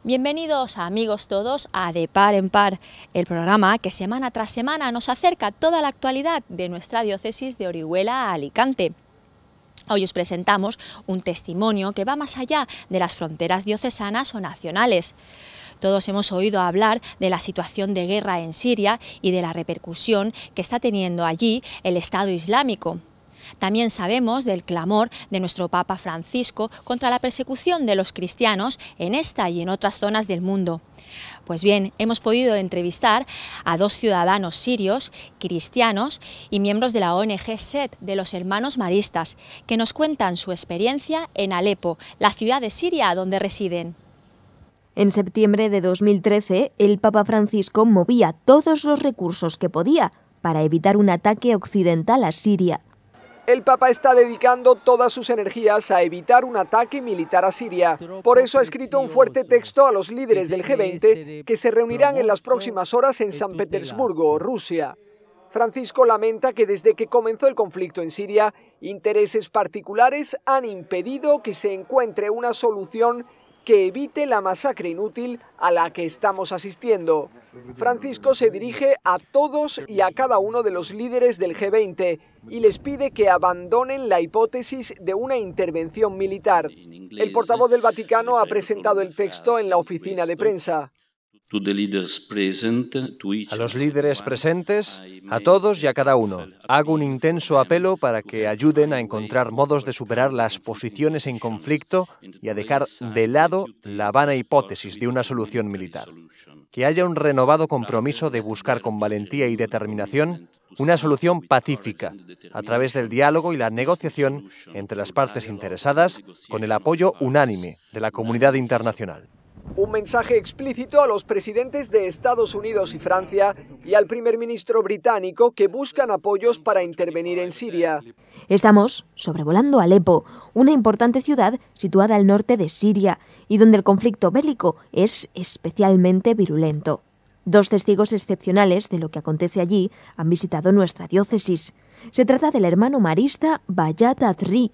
Bienvenidos amigos todos a De Par en Par, el programa que semana tras semana nos acerca toda la actualidad de nuestra diócesis de Orihuela a Alicante. Hoy os presentamos un testimonio que va más allá de las fronteras diocesanas o nacionales. Todos hemos oído hablar de la situación de guerra en Siria y de la repercusión que está teniendo allí el Estado Islámico. También sabemos del clamor de nuestro Papa Francisco contra la persecución de los cristianos en esta y en otras zonas del mundo. Pues bien, hemos podido entrevistar a dos ciudadanos sirios, cristianos y miembros de la ONG SED, de los Hermanos Maristas, que nos cuentan su experiencia en Alepo, la ciudad de Siria donde residen. En septiembre de 2013, el Papa Francisco movía todos los recursos que podía para evitar un ataque occidental a Siria. El Papa está dedicando todas sus energías a evitar un ataque militar a Siria. Por eso ha escrito un fuerte texto a los líderes del G20 que se reunirán en las próximas horas en San Petersburgo, Rusia. Francisco lamenta que desde que comenzó el conflicto en Siria, intereses particulares han impedido que se encuentre una solución que evite la masacre inútil a la que estamos asistiendo. Francisco se dirige a todos y a cada uno de los líderes del G20 y les pide que abandonen la hipótesis de una intervención militar. El portavoz del Vaticano ha presentado el texto en la oficina de prensa. A los líderes presentes, a todos y a cada uno, hago un intenso apelo para que ayuden a encontrar modos de superar las posiciones en conflicto y a dejar de lado la vana hipótesis de una solución militar. Que haya un renovado compromiso de buscar con valentía y determinación una solución pacífica a través del diálogo y la negociación entre las partes interesadas con el apoyo unánime de la comunidad internacional. Un mensaje explícito a los presidentes de Estados Unidos y Francia y al primer ministro británico que buscan apoyos para intervenir en Siria. Estamos sobrevolando Alepo, una importante ciudad situada al norte de Siria y donde el conflicto bélico es especialmente virulento. Dos testigos excepcionales de lo que acontece allí han visitado nuestra diócesis. Se trata del hermano marista Bayat Adri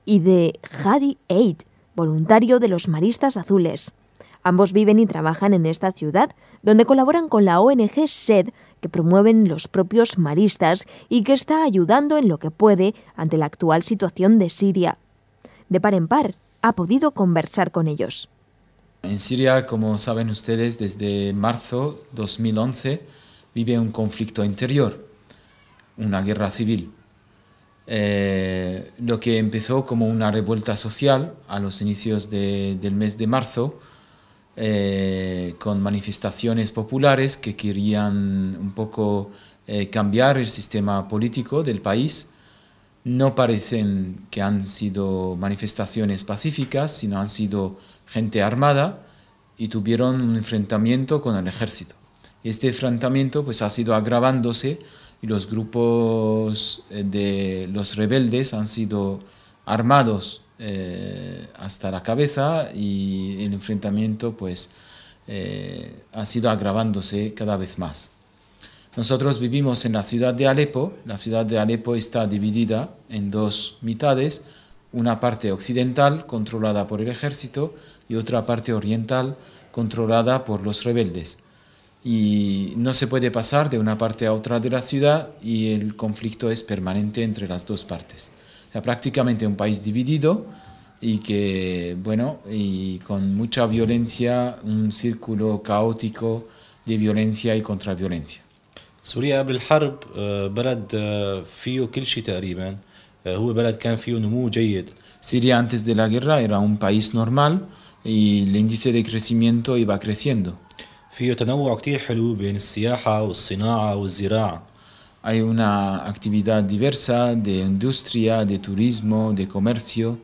y de Hadi Eid, voluntario de los Maristas Azules. Ambos viven y trabajan en esta ciudad, donde colaboran con la ONG SED, que promueven los propios maristas y que está ayudando en lo que puede ante la actual situación de Siria. De par en par, ha podido conversar con ellos. En Siria, como saben ustedes, desde marzo 2011 vive un conflicto interior, una guerra civil. Lo que empezó como una revuelta social a los inicios del mes de marzo, con manifestaciones populares que querían un poco cambiar el sistema político del país. No parecen que han sido manifestaciones pacíficas, sino han sido gente armada y tuvieron un enfrentamiento con el ejército. Este enfrentamiento pues, ha sido agravándose y los grupos de los rebeldes han sido armados hasta la cabeza y el enfrentamiento pues, ha sido agravándose cada vez más. Nosotros vivimos en la ciudad de Alepo. La ciudad de Alepo está dividida en dos mitades, una parte occidental controlada por el ejército y otra parte oriental controlada por los rebeldes. Y no se puede pasar de una parte a otra de la ciudad y el conflicto es permanente entre las dos partes. O sea, prácticamente un país dividido y que, bueno, y con mucha violencia, un círculo caótico de violencia y contraviolencia. سوريا قبل الحرب بلد فيه كل شيء تقريبا هو بلد كان فيه نمو جيد. Siria antes de la guerra era un país normal y el índice de crecimiento iba creciendo. فيه تنوع كتير حلو بين السياحة والصناعة والزراعة. Hay una actividad diversa de industria, de turismo, de comercio.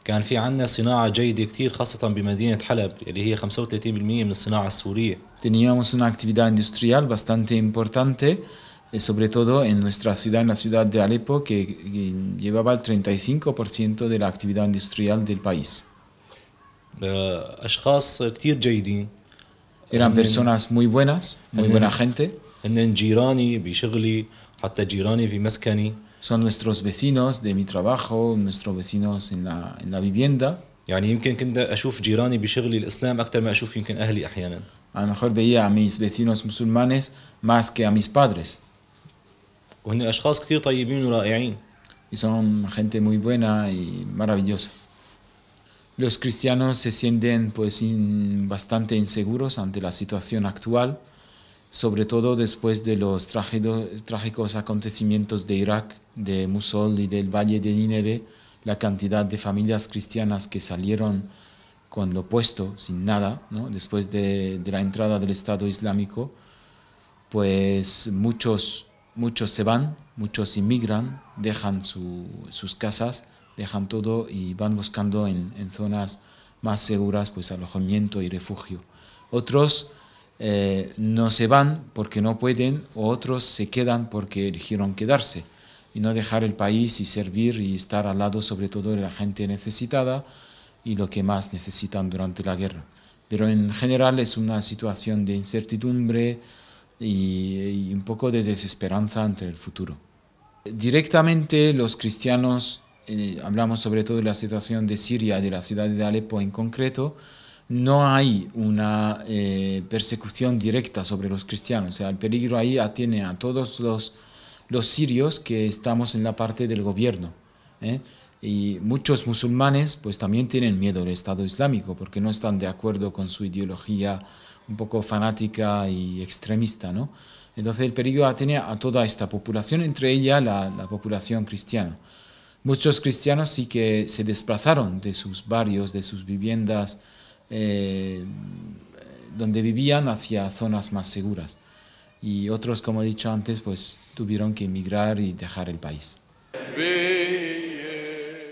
كان في عندنا صناعة جيدة كتير خاصة بمدينة حلب اللي هي 35% من الصناعة السورية. Teníamos una actividad industrial bastante importante, sobre todo en nuestra ciudad, en la ciudad de Alepo, que llevaba el 35% de la actividad industrial del país. أشخاص كتير جيدين. Eran personas muy buenas, muy buena gente. هن جيراني بشغلي حتى جيراني في مسكني. Son nuestros vecinos de mi trabajo, nuestros vecinos en la vivienda. يعني يمكن كنت أشوف جيراني بشغلي الإسلام أكثر ما أشوف يمكن أهلي أحيانا. A lo mejor veía a mis vecinos musulmanes más que a mis padres. وهن أشخاص كثير طيبين ورائعين. Y son gente muy buena y maravillosa. Los cristianos se sienten pues bastante inseguros ante la situación actual, sobre todo después de los trágicos acontecimientos de Irak, de Mosul y del Valle de Nínive. La cantidad de familias cristianas que salieron con lo opuesto, sin nada, ¿no? Después de la entrada del Estado Islámico, pues muchos se van, muchos inmigran, dejan sus casas, dejan todo y van buscando en zonas más seguras pues alojamiento y refugio. Otros no se van porque no pueden, o otros se quedan porque eligieron quedarse y no dejar el país y servir y estar al lado sobre todo de la gente necesitada y lo que más necesitan durante la guerra. Pero en general es una situación de incertidumbre y un poco de desesperanza ante el futuro. Directamente los cristianos, hablamos sobre todo de la situación de Siria, de la ciudad de Alepo en concreto, no hay una persecución directa sobre los cristianos. O sea, el peligro ahí atiene a todos los sirios que estamos en la parte del gobierno, y muchos musulmanes pues también tienen miedo del Estado Islámico porque no están de acuerdo con su ideología un poco fanática y extremista, ¿no? Entonces el peligro atiene a toda esta población, entre ellas la población cristiana. Muchos cristianos sí que se desplazaron de sus barrios, de sus viviendas donde vivían hacia zonas más seguras. Y otros, como he dicho antes, pues tuvieron que emigrar y dejar el país.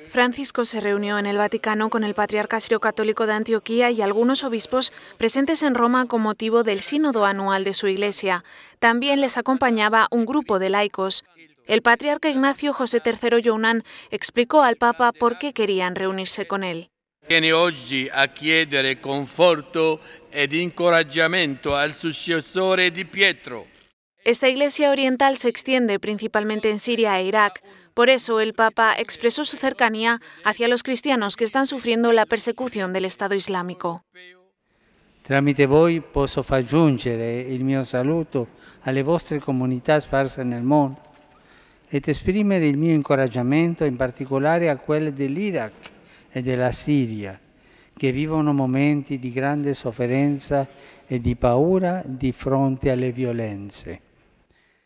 Francisco se reunió en el Vaticano con el patriarca sirio-católico de Antioquía y algunos obispos presentes en Roma con motivo del sínodo anual de su iglesia. También les acompañaba un grupo de laicos. El patriarca Ignacio José III Younan explicó al Papa por qué querían reunirse con él. Viene oggi a chiedere conforto ed incoraggiamento al successore di Pietro. Esta iglesia oriental se extiende principalmente en Siria e Irak. Por eso el Papa expresó su cercanía hacia los cristianos que están sufriendo la persecución del Estado Islámico. Tramite voi posso far giungere il mio saluto alle vostre comunità sparse nel mondo ed esprimere il mio incoraggiamento in particolare a quelle dell'Iraq e della Siria, che vivono momenti di grande sofferenza e di paura di fronte alle violenze.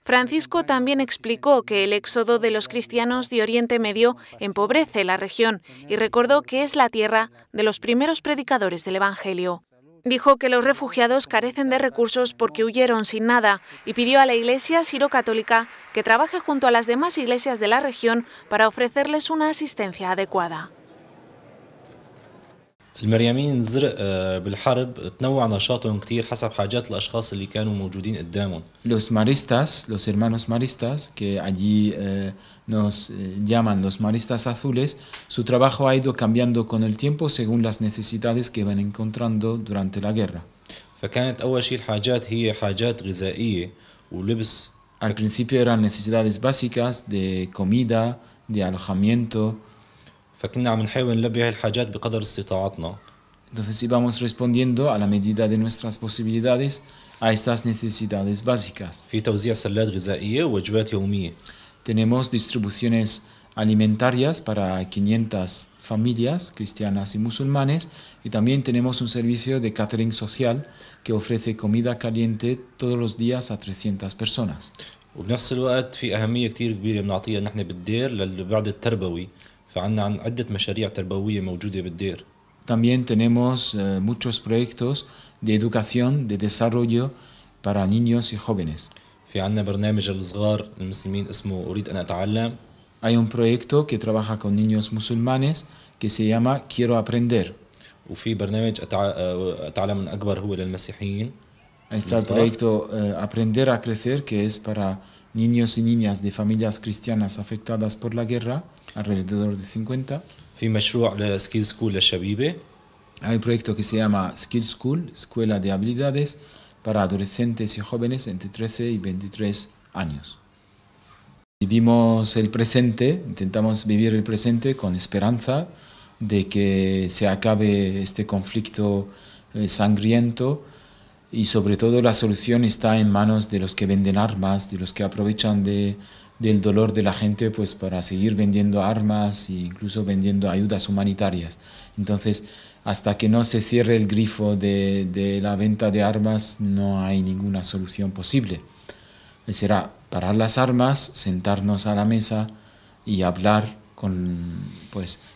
Francisco también explicó que el éxodo de los cristianos de Oriente Medio empobrece la región y recordó que es la tierra de los primeros predicadores del Evangelio. Dijo que los refugiados carecen de recursos porque huyeron sin nada y pidió a la Iglesia Siro-Católica que trabaje junto a las demás iglesias de la región para ofrecerles una asistencia adecuada. المريمين الزرق بالحرب تنوع نشاطهم كتير حسب حاجات الأشخاص اللي كانوا موجودين قدامهم. Los maristas, los hermanos maristas, que allí nos llaman los maristas azules, su trabajo ha ido cambiando con el tiempo según las necesidades que van encontrando durante la guerra. فكانت أول شيء الحاجات هي حاجات غذائية ولبس. Al principio eran necesidades básicas de comida, de alojamiento. فكنا عم نحاول نلبي هاي الحاجات بقدر استطاعتنا. Entonces íbamos respondiendo a la medida de nuestras posibilidades a estas necesidades básicas. في توزيع سلات غذائية ووجبات يومية. Tenemos distribuciones alimentarias para 500 familias cristianas y musulmanes y también tenemos un servicio de catering social que ofrece comida caliente todos los días a 300 personas. وبنفس الوقت في أهمية كتير كبيرة بنعطيها نحن بالدير للبعد التربوي. فعنا عدة مشاريع تربوية موجودة بالدير. También tenemos muchos proyectos de educación, de desarrollo para niños y jóvenes. في عنا برنامج الصغار المسلمين اسمه أريد أن أتعلم. Hay un proyecto que trabaja con niños musulmanes que se llama Quiero Aprender. وفي برنامج أتعلم من أكبر هو للمسيحيين. Está el proyecto Aprender a Crecer, que es para niños y niñas de familias cristianas afectadas por la guerra, alrededor de 50. في مشروع لسكيل سكول للشبيبة. Hay un proyecto que se llama Skill School, Escuela de Habilidades, para adolescentes y jóvenes entre 13 y 23 años. Vivimos el presente, intentamos vivir el presente con esperanza, de que se acabe este conflicto sangriento, y sobre todo la solución está en manos de los que venden armas, de los que aprovechan del dolor de la gente pues para seguir vendiendo armas e incluso vendiendo ayudas humanitarias. Entonces, hasta que no se cierre el grifo de la venta de armas, no hay ninguna solución posible. Será parar las armas, sentarnos a la mesa y hablar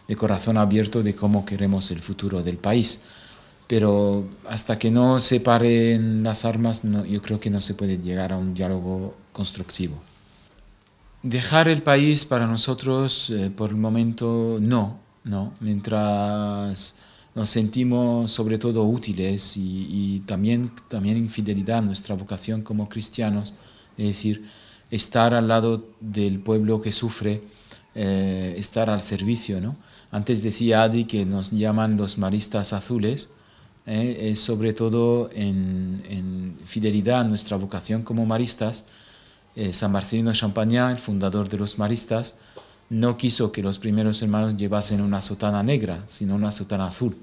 de corazón abierto de cómo queremos el futuro del país. Pero hasta que no se paren las armas, yo creo que no se puede llegar a un diálogo constructivo. Dejar el país para nosotros, por el momento, no. Mientras nos sentimos sobre todo útiles y también en fidelidad a nuestra vocación como cristianos, es decir, estar al lado del pueblo que sufre, estar al servicio, ¿no? Antes decía Adi que nos llaman los maristas azules, es sobre todo en fidelidad a nuestra vocación como maristas. San Marcelino Champagnat, el fundador de los maristas, no quiso que los primeros hermanos llevasen una sotana negra, sino una sotana azul,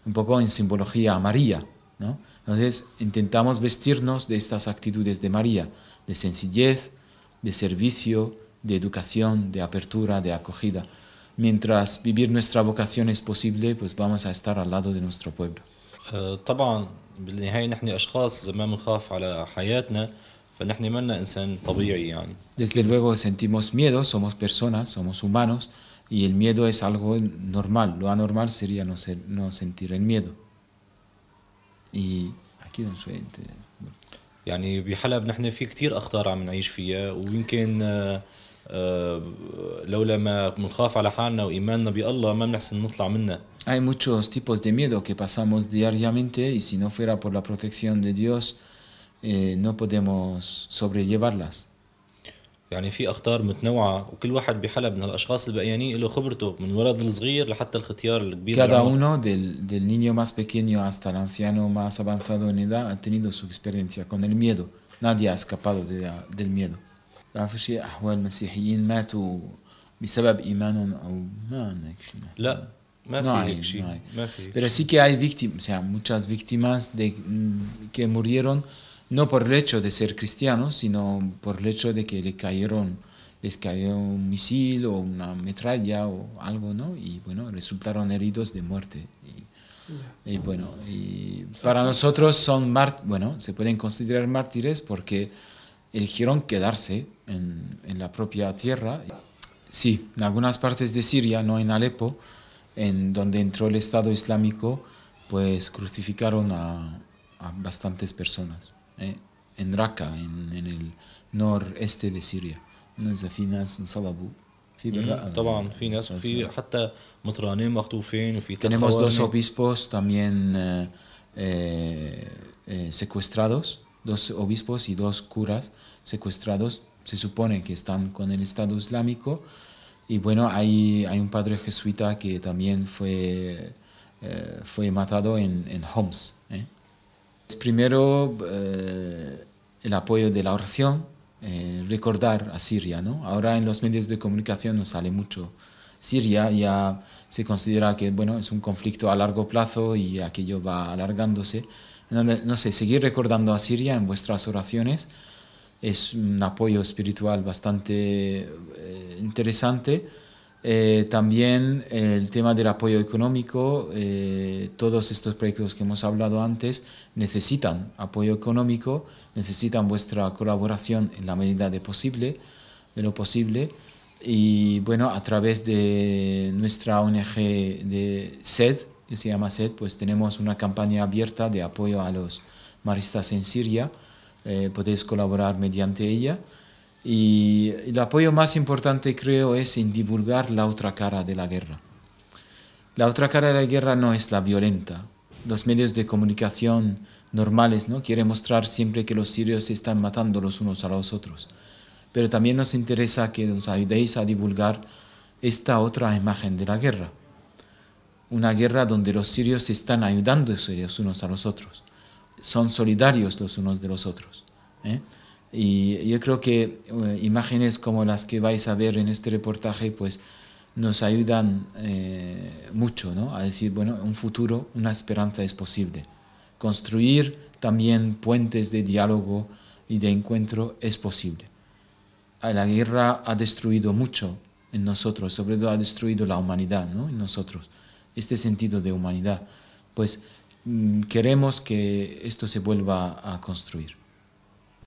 un poco en simbología a María, ¿no? Entonces intentamos vestirnos de estas actitudes de María, de sencillez, de servicio, de educación, de apertura, de acogida. Mientras vivir nuestra vocación es posible, pues vamos a estar al lado de nuestro pueblo. طبعا بالنهاية نحن أشخاص زي ما بنخاف على حياتنا فنحن منا إنسان طبيعي يعني. Desde luego sentimos miedo, somos personas, somos humanos, y el miedo es algo normal. Lo anormal sería no sentir el miedo. Y aquí no soy يعني بحلب نحن في كتير أخطار عم نعيش فيها ويمكن لولا ما بنخاف على حالنا وإيماننا بالله ما بنحسن نطلع منها. Hay muchos tipos de miedo que pasamos diariamente y si no fuera por la protección de Dios no podemos sobrellevarlas. يعني في أخطار متنوعة وكل واحد بحلب من هالأشخاص البقيانين له خبرته من الولد الصغير لحتى الختيار الكبير. Cada uno del niño más pequeño hasta el anciano más avanzado en edad ha tenido su experiencia con el miedo. Nadie ha escapado del miedo. تعرفوا شيء أحوال المسيحيين ماتوا بسبب إيمانهم أو ما لا ما في شيء ما في. Pero sí que hay víctimas, o sea, muchas víctimas que murieron no por el hecho de ser cristianos, sino por el hecho de que les cayó un misil o una metralla o algo, ¿no? Y bueno, resultaron heridos de muerte. Y bueno, y para nosotros se pueden considerar mártires porque eligieron quedarse en la propia tierra. Sí, en algunas partes de Siria, no en Alepo, en donde entró el Estado Islámico, pues crucificaron a bastantes personas. En Raqqa, en el noreste de Siria. في ناس انصلبوا في طبعا في ناس وفي حتى مطرانين مخطوفين وفي Tenemos dos obispos también secuestrados, dos obispos y dos curas secuestrados, se supone que están con el Estado Islámico. Y bueno, hay un padre jesuita que también fue matado en Homs. Primero, el apoyo de la oración, recordar a Siria, ¿no? Ahora en los medios de comunicación nos sale mucho Siria, ya se considera que bueno, es un conflicto a largo plazo y aquello va alargándose. No sé, seguir recordando a Siria en vuestras oraciones es un apoyo espiritual bastante interesante. También el tema del apoyo económico, todos estos proyectos que hemos hablado antes necesitan apoyo económico, necesitan vuestra colaboración en la medida de lo posible. Y bueno, a través de nuestra ONG de SED, que se llama SED, pues tenemos una campaña abierta de apoyo a los maristas en Siria. Podéis colaborar mediante ella. Y el apoyo más importante, creo, es en divulgar la otra cara de la guerra. La otra cara de la guerra no es la violenta. Los medios de comunicación normales, ¿no?, quieren mostrar siempre que los sirios se están matando los unos a los otros. Pero también nos interesa que nos ayudéis a divulgar esta otra imagen de la guerra. Una guerra donde los sirios se están ayudándose los unos a los otros. Son solidarios los unos de los otros. Y yo creo que imágenes como las que vais a ver en este reportaje pues nos ayudan mucho, ¿no? A decir, bueno, un futuro, una esperanza es posible. Construir también puentes de diálogo y de encuentro es posible. La guerra ha destruido mucho en nosotros, sobre todo ha destruido la humanidad, ¿no? En nosotros, este sentido de humanidad. Pues queremos que esto se vuelva a construir.